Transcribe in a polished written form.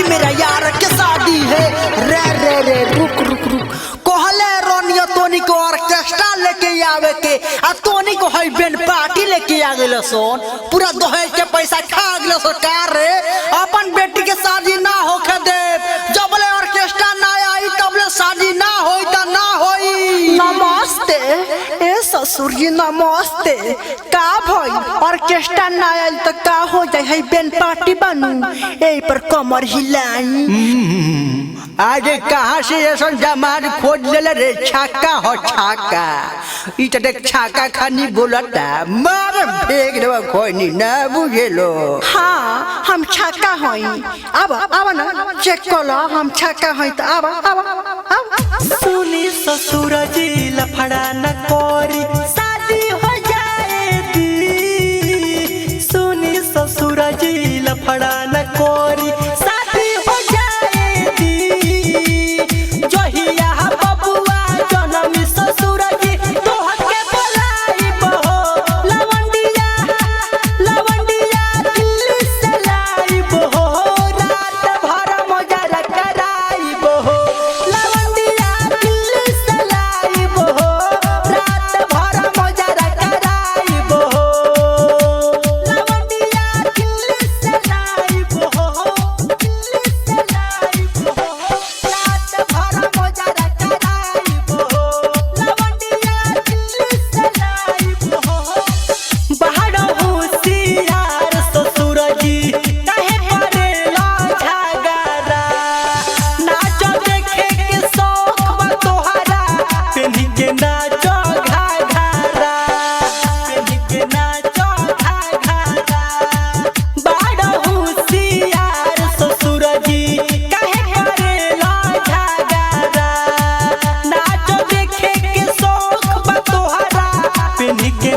आज मेरा यार के शादी है। रे रे रे रुक रुक रुक कहले रोनिया तोनी को ऑर्केस्ट्रा लेके आवे के आ तोनी को है बैंड पार्टी लेके आ गेलो सोन। पूरा दहेज के पैसा खा गेलो सरकार रे। अपन बेटी के शादी ना होके दे, जबले ऑर्केस्ट्रा ना आई तबले शादी ना होई त ना होई। नमस्ते ए ससुर जी नमस्ते। का भाई ऑर्केस्ट्रा ना आयल त का हो जाए है बैंड पार्टी बनू ए पर कमर हिलाई। आज कहाँ से ऐसा जमात खोज ले रे छक्का हो छक्का। इतने छक्का खानी बोलता मार फेंक देवा कोई नहीं ना बुझेलो। हाँ हम छक्का होई। अब ना चेक करो हम छक्का होई त अब सुनी ससुर जी लफड़ा न कोरी शादी हो जाएगी। सुनी ससुर जी लफड़ा न कोरी शादी हो जाएगी। जहिया बबुआ जन्म ससुर जी तोह के बोलाई बहो। लवंडिया लवंडिया दिल्ली से लाई बहो। रात भर मोजरा कराई बहो। लवंडिया दिल्ली से लाई बहो। रात भर मोजरा कराई बहो। लवंडिया दिल्ली से लाई बहो। दिल्ली से लाई बहो। रात भर मोजरा कराई बहो। लवंडिया दिल्ली से लाई बहो। बाहर होशियार ससुर जी काहे करेला झगड़ा। नाचो देखे के शौक बा तोहरा पेन्ही के नाचो घाघरा। पेन्ही के नाचो घाघरा। बाहर होशियार ससुर जी काहे करेला झगड़ा। नाचो देखे के शौक बा तोहरा पेन्ही के